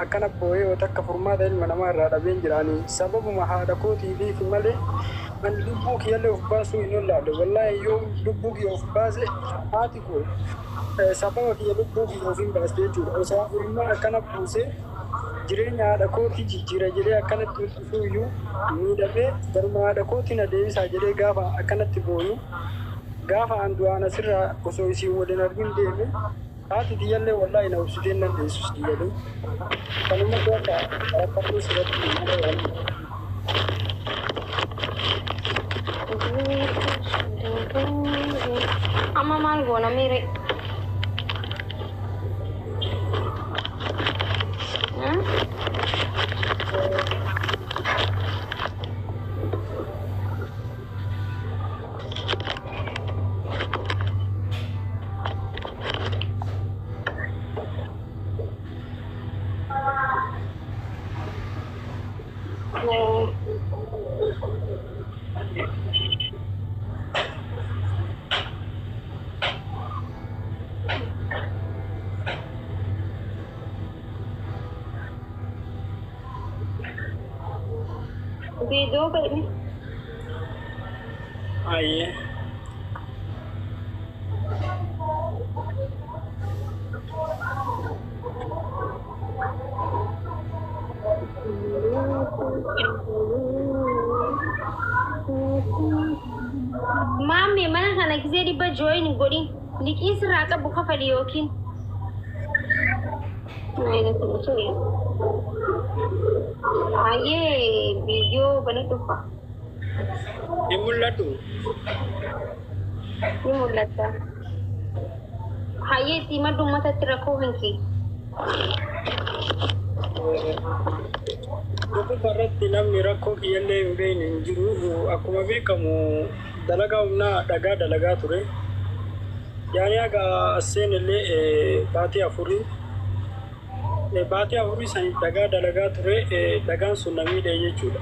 akkana boo'ee yoo takka furmaata ilma namaa irraa dhabeen jiraanii sababuma haadha kootiifi malee man lubbuu kiyyallee of baasuu hin ollaadhe wallaahi yoo lubbuu kiyya of baase haati koo sababa kiyya lubbuu kiyya of hin baaste jechuudha osoo ilma akkana buusee jireenya haadha kootii jijjiira jedhee akkanatti dhufuu iyyuu miidhamee garuma haadha kootii na deebisaa jedhee gaafa akkanatti booyu gaafa an du'aan asirraa osoo isiin waliin argin deeme haati kiyyallee wallaahi na obsiteen nan deessus jedhu kanuma akka akkatu sirratti mana yaadu. Amma maal goona miire? Video baik ni. Iya. Mami, mana kan lagi saya dibuat join godin. Likin seraka buka valiokin. Nah, ini tu ya. Aye, video bani tu pak. Imulatu. Imulata. Aye, tima rumah tak terakau hengki. Aku parat namni rakkoo kiyyallee hin beekne hin jiru akkuma beekamu dalagaa humnaa dhagaa dalagaa ture yaani aga seenillee baatii afurii san dhagaa dalagaa ture dhagaan sun na miidhe jechuudha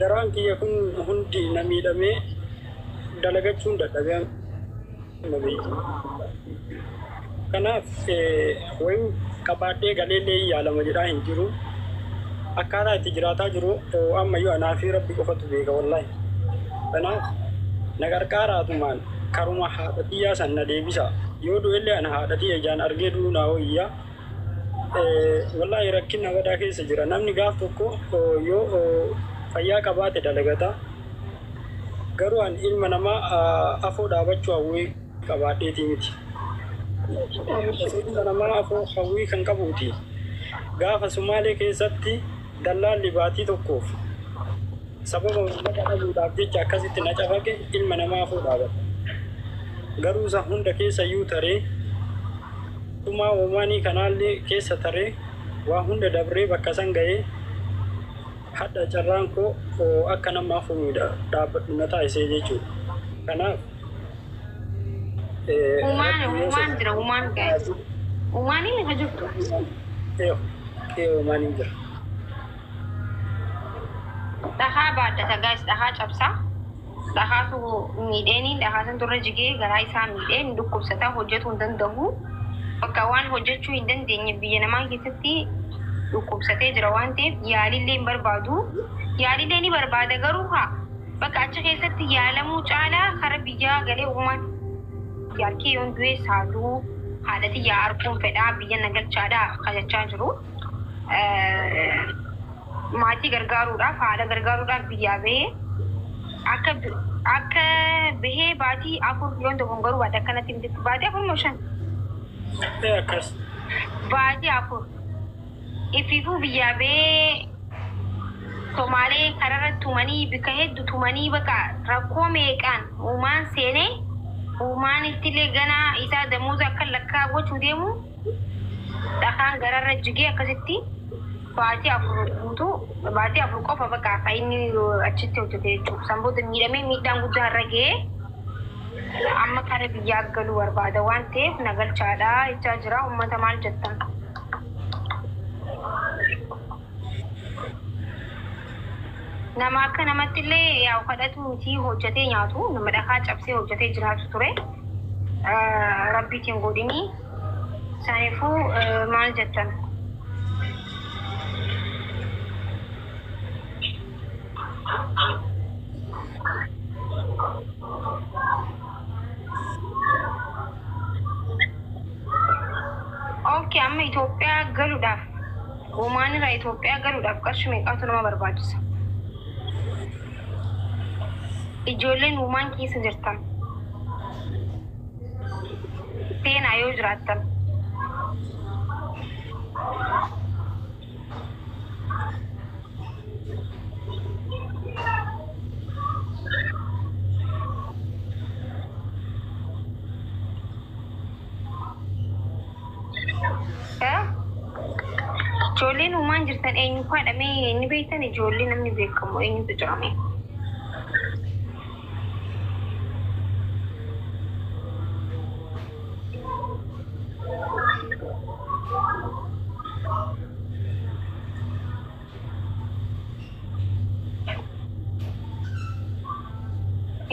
garaan kiyya kun hundi na miidhamee dalagachuun dadhabee kanaaf wayii qabaadhee galeellee yaalama jedhaa hin jiru akkaataa itti jiraataa jiru ammayyuu anaa fi rabbi qofatu beeka wallaahi kanaaf na gargaaraatumaan karuma haadha xiyyaa san na deebisa yoo du'ellee ana haadha xiyya ijaan argee du'uu naa hoyyaa wallaahi rakkina badaa keessa jira namni gaaf tokko yoo fayyaa qabaate dalagata garuu an ilma namaa afoo dhaabachuu hawwii qabaadheetii miti ilma namaa afoo hawwii kan qabuuti gaafa Sumaalee keessatti dallaalli baatii tokkoof sababa uummata dhabuudhaaf jecha akkasitti na cafaqe ilma namaa afoo dhaabata garuu isa hunda keessa iyyuu taree dhumaa uumaanii kanaallee keessa taree waa hunda dabree bakka san ga'ee hadha carraan koo akka nama afumiidha dhaabbadhu na taasisee jechuudha kanaaf Umaan jira umaan guys. Umaan ini hajur tu. Umaan jira. Daha baada guys daha cabsa. Daha tu mideni daha san turre jige garai sa mideni duk kubsata hojjetu dandahu. Pakawan hojjechu indan denye biya nama keessatti duk kubsate jira waan ta'eef yaalillee barbaadu. Yaalillee ni barbaada garuu haa bakka achi keessatti yaalamuu caalaa kara biyyaa galee uumaan yaarkii yoon du'e saaduu haadhati yaa arguun fedhaa biyya nagalchaadhaa kajachaa jiru. Maatii gargaaruudhaaf haadha gargaaruudhaaf biyyaa bahee akka bahee baatii afur yoon dogongaruu baate akkanatti miti baatii afur moo shan? Akkas. Baatii afur. Ifiifuu biyyaa bahee Somaalee kararra tumanii bika hedduu tumanii bakka rakkoo meeqaan uumaan seenee uumaan ittillee ganaa isaa damuuza akka lakkaa gochuu deemu dhakaan gararra jigee akkasitti baatii afur guutuu baatii afur qofa bakka akka inni achitti hojjete jechuudha. Sanboota miidhamee miidhaan guddaa irra ga'ee amma kara biyyaa galuu barbaada waan ta'eef nagalchaadhaa jechaa jira. Uummata maal jettan? Nama akka namatti illee yaa kadhatu miti hojjetee nyaatu nama dhakaa cabsee hojjetee jiraatu ture. Rabbiitiin godhini. Saniifuu maal jettan? اوكي اما ኢትዮጵያ ገሉዳፍ ወማን ራ ኢትዮጵያ ገሉዳፍ ቀርሽ መቃቱ ነው ማበርባጭስ ኢጆለን ወማን ኪስ ጅርታም ቴና ይወጅራታም Jollin umaan jirtan eenyu faadhame inni beektan ijoollee namni beekamu eenyutu jedhame.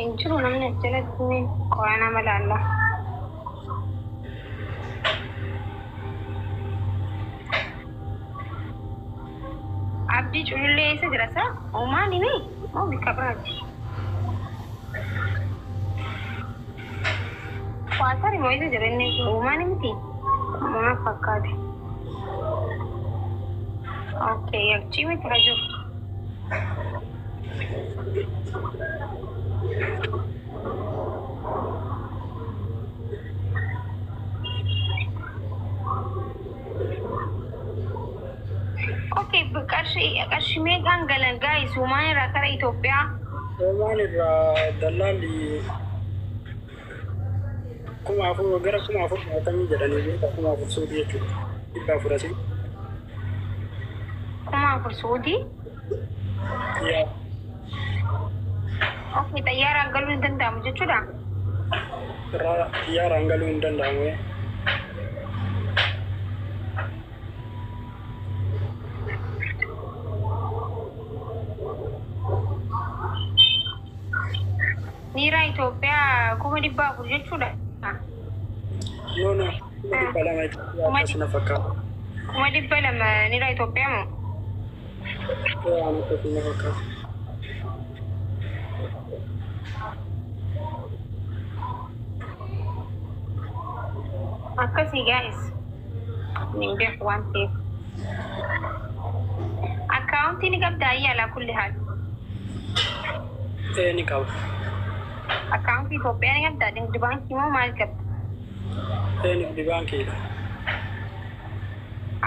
Injiru namni jalatti qo'ana malaalla. Abdi cullee isa jira sa omaan ini mau bikabraji. Kuatari mau isa jira ini omaan ini mana fakkaate. Okay, yakchimi teraju. Okay, kashi meeqaan galan guys Oman irraa kara Itoophiyaa. Oman irraa dallaalli kuma afur gara kuma afur akkamii jedhanii beeka kuma afur suudii jechuudha. Dhibba afur asii. Kuma afur suudii? Yaa. Okay, xayyaaraan galuu hin danda'amu jechuudha? Xayyaaraan galuu hin danda'amu. Nira Itoophiyaa kuma dhibba afur jechuudha. No, kuma dhibba lama Itoophiyaa akkasuma fakkaata. Kuma dhibba lama nira Itoophiyaa moo? Waan akkasuma fakkaata. Akkasii guys. Nin beeku waan ta'eef. Akkaawuntii ni qabdaa yaalaa kulli haal. Ni qaba. Akkaawuntii Itoophiyaa ni qabdaa nigdi baankii moo maal qabda? Nigdi baankiidha.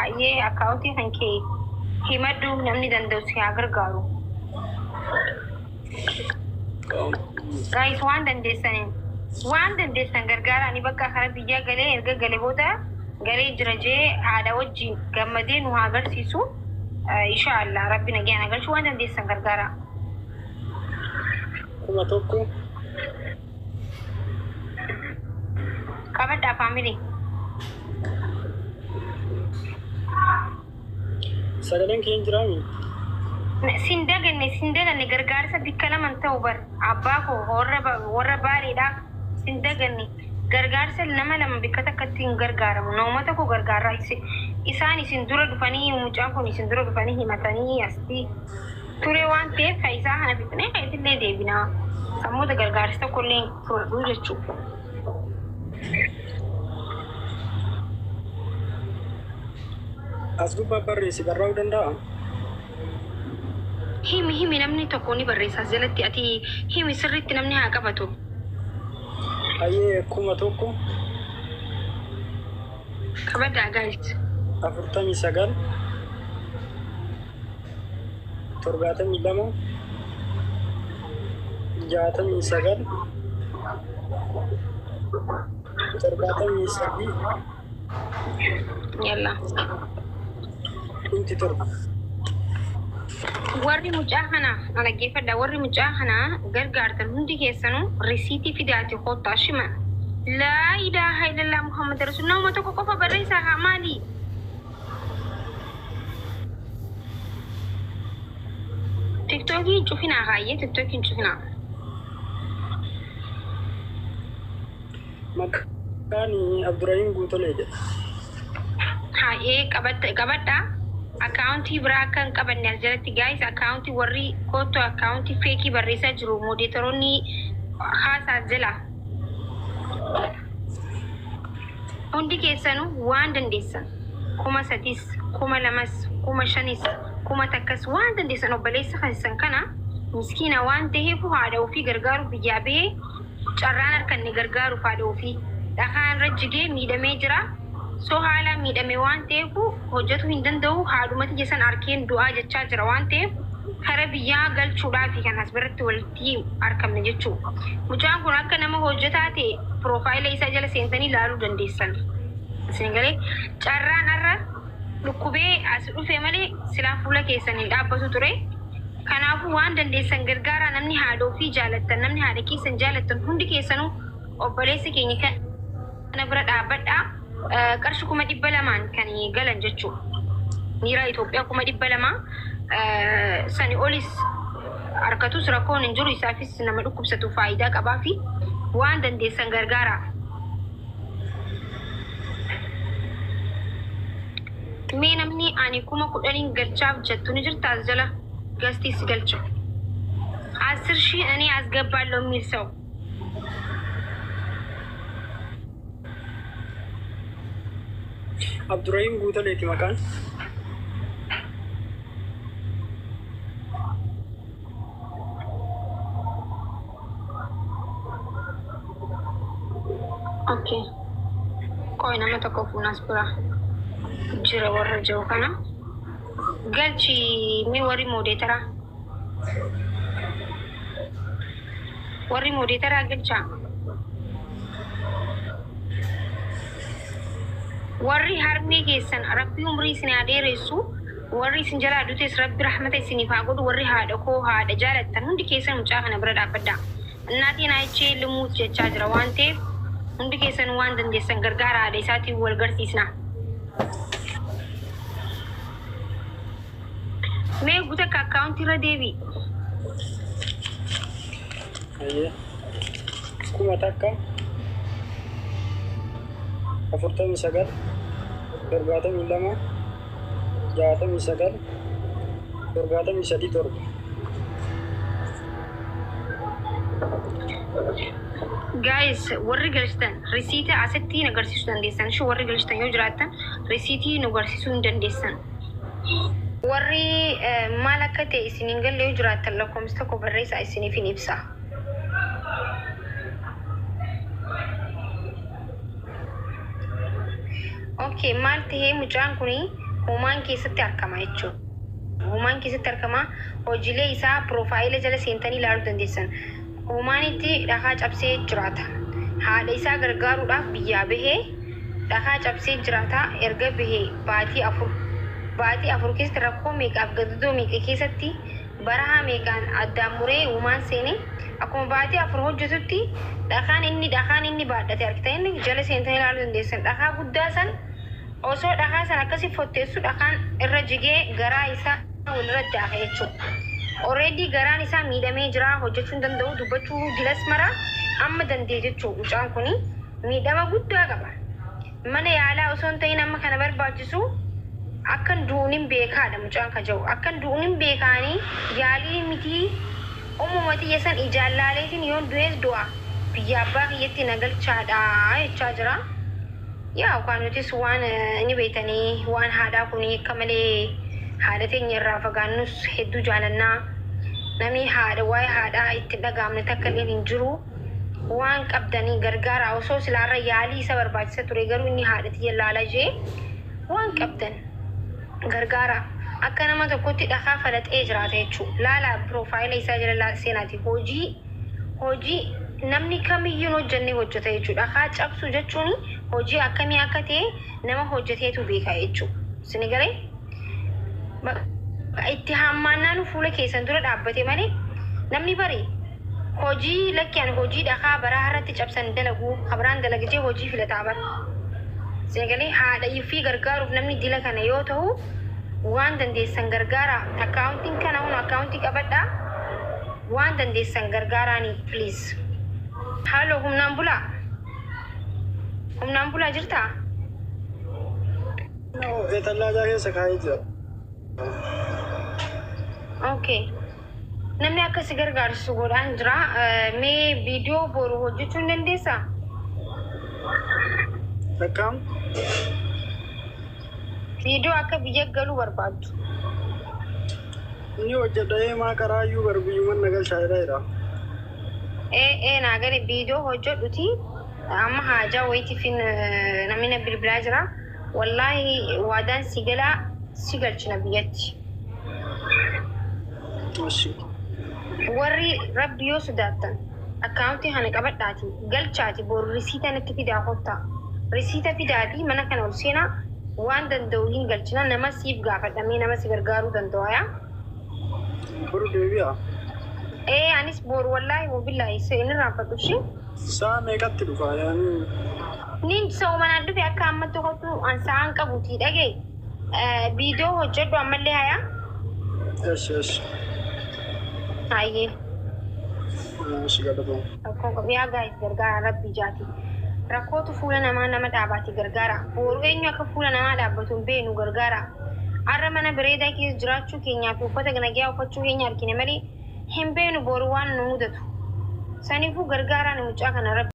Ayyee akkaawuntii kan kee himadhu namni danda'u si haa gargaaru. Guys waan dandeessan gargaara ani bakka kana biyya galee erga galee booda galee jira jee haadha wajjin gammadee nu haa agarsiisu. Inshallah rabbi nagaan agarsiisu waan dandeessan gargaara. Kuma tokko. Kabadhaa family. Sagaleen kee hin jiraami? Sindaganne gargaarsa bikka laman ta'u bar abbaa koo warra baaleedha. Sindaganne gargaarsa nama lama bikka takkatti hin gargaaramu. Namoota koo gargaaraa isaan isin dura dhufanii mucaan kun isin dura dhufanii himatanii asti ture waan ta'eef kan isaa kana fixnee kan isillee deebinaa. Sammuuta gargaarsa tokkollee hin fudhadhu jechuudha. As gubbaa barreessi barraa'uu danda'a? Himi namni tokko ni barreessa jalatti ati himi sirriitti namni haa qabatu. Ayyee kuma tokko. Kabadhaa guys. 49 72 69 73 Yalla. Inti torba. Warri mucaa kana dhaggeeffadha warri mucaa kana gargaartan hundi keessanuu risiitii fidaati kottaa shima. Laa ilaaha illallah Muhammad Rasul nama tokko qofa barreessaa haa maali? TikTokii cufinaa haayee TikTokiin cufinaa. Maqaan Abdurrahim Guutolee jedha. Haayee qabadhaa. Akkaawuntii biraa kan qaban jalatti guys akkaawuntii warri kootu akkaawuntii feekii barreessaa jiru moodeetoroonni haasaa jala. Hundi keessanuu waan dandeessan 3,000, 2,000, 5,000, 1,000 waan dandeessan obboleessa keessan kana miskiina waan ta'eef haadha ofii gargaaruuf biyyaa bahee carraan harkanni gargaaruuf haadha ofii dhakaan irra jigee miidhamee jira. So haala miidhamee waan ta'eef hojjetuu hin danda'u haadhumatti jesan arkeen du'aa jechaa jira waan ta'eef kara biyyaa galchuudhaaf kan as biratti walitti argamne jechuudha. Mucaan kun akka nama hojjetaa ta'e piroofaayila isaa jala seentanii ilaaluu dandeessan. Isin galee carraan irra dhukkubee as dhufe malee silaa fuula keessan hin dhaabbatu ture. Kanaafuu waan dandeessan gargaaraa namni haadha ofii jaalattan namni haadha keessan jaalattan hundi keessanuu obboleessa keenya kana bira dhaabbadhaa. Qarshii 200 kan galan jechuudha. Miira Itoophiyaa 200 sani olis harkatus rakkoon hin jiru isaafis nama dhukkubsatu faayidaa qabaa fi waan dandeessan gargaara. Mee namni ani 10,000 galchaaf jettu ni jirta as jala gastiis galchu 10,000 እኔ አስገባለሁ የሚል ሰው Abdurrahim Guutaleeti maqaan. Okay. Koi nama tokko fuunas bira jira warra jiru kana. Galchi mi warri moodeetara. Warri moodeetara galcha. Warri harmee keessan rabbi umrii isin adeeressu warri isin jala aduutes rabbi rahmata isiniif haa godhu warri haadha koo haadha jaalattan hundi keessan mucaa kana bira dhaabbadhaa. Innaatiin ayichee limuut jechaa jira waan ta'eef hundi keessan waan dandeessan gargaara haadha isaatiin wal garsiisna. Mee guuta akka akkaawuntii irra deebi. Kuma takka 49 72 69 73 Guys, warri galchtan risiita asitti agarsiisuu dandeessan. Shi warri galchtan yoo jiraattan risiitii nu agarsiisuu hin dandeessan. Warri maal akka ta'e isin hin galle yoo jiraattan lakkoofsa tokko barreessaa isiniif hin ibsa. Okay, maal ta'ee mucaan kuni uumaan keessatti argama jechuudha. Uumaan keessatti argama hojiilee isaa piroofaayila jala seentanii ilaaluu dandeessan. Uumaan itti dhagaa cabsee jiraata. Haadha isaa gargaaruudhaaf biyyaa bahee dhagaa cabsee jiraata erga bahee baatii afur keessatti rakkoo meeqaaf gadadoo meeqa keessatti barahaa meeqaan addaan muree uumaan seenee akkuma baatii afur hojjetutti dhagaan inni baadhate argita inni jala seentanii ilaaluu dandeessan. Dhagaa guddaa san osoo dhagaa san akkasii fotteessu dhagaan irra jigee garaa isaa walirra daaqa jechuudha. Already garaan isaa miidhamee jira hojjechuu hin danda'u dubbachuu dilas mara amma dandee jechuudha. Mucaan kuni miidhama guddaa qaba. Mana yaalaa osoo hin ta'in amma kana barbaachisu akkan du'uun beekaadha mucaan ka jiru. Akkan du'uun beekaanii yaalii miti uumamati yesan ijaallaaleetiin yoon du'ees du'a. Biyya abbaa kiyyatti nagalchaadha jechaa jira. Yaa waan nutis waan inni beekanii waan haadhaa kuni akka malee haadha teenya irraa fagaannus hedduu jaalannaa. Namni haadha waa'ee haadhaa itti dhagaamne takka illee hin jiru. Waan qabdanii gargaara osoo silaarra yaalii isa barbaachisa ture garuu inni haadha tiyya laala jee waan qabdan gargaara. Akka nama tokkotti dhagaa falaxee jiraata jechuudha. Laala piroofaayila isaa jala seenaati hojii namni kamiyyuu hojjannee hojjeta jechuudha. Dhagaa cabsu jechuun hojii akkamii akka ta'e nama hojjeteetu beeka jechuudha. Isin galee itti hammaannaan fuula keessan dura dhaabbate malee namni bari hojii lakkiyaan hojii dhagaa baraa irratti cabsan dalaguu kabiraan dalagjee hojii filataa bara. Isin galee haadha fi gargaaruuf namni dila kana yoo ta'u waan dandeessan gargaara. Akkaawuntiin kana hun akkaawuntii qabadhaa waan dandeessan gargaaraanii please. Haaloo humnaan bulaa jirtaa? Tallaa keessa kaa'ee jira. Okay. Namni akka si gargaarsu godhaan jira. Mee viidiyoo boru hojjechuu hin dandeessaa? Akkam? Viidiyoo akka biyya galuu barbaaddu. Inni hojjedhee maa karaayyuu barbiyyuman nagalchaadha jira. Naa gadi viidiyoo hojjedhuti. Amma haajaa wayitiifin namni bilbilaa jira. Wallaahi waadaan si galaa si galchina biyyatti. Warri rabbi yoo sodaattan akkaawuntii kana qabadhaati galchaati boru risiita natti fidaa kottaa. Risiita fidaati mana kana ol seenaa waan danda'u hin galchina nama siif gaafadhamee nama si gargaaruu danda'u yaa. Boru deebi'a. Anis boru wallaahi wabillaahi inni raafadhu shi. Saa meeqatti dhufa yaani? Nin sa'u manaan dhufe akka ammatti kottu ansaan qabuutii dhagee. Viidiyoo hojjedhu ammallee hayaa. Yes. Hayyee. Sigalatoo. Rakkoo qabiyaa gaa'is gargaara rabbi jaati. Rakkootu fuula namaa nama dhaabaati gargaara. Boru eenyu akka fuula namaa dhaabbatu hin beenu gargaara. Har'a mana bareedaa keessa jiraachuu keenyaa fi uffata nagaa uffachuu keenya argine malee hin beenu boru waan nu mudatu. Saniifuu gargaaraan mucaa kana rabbi.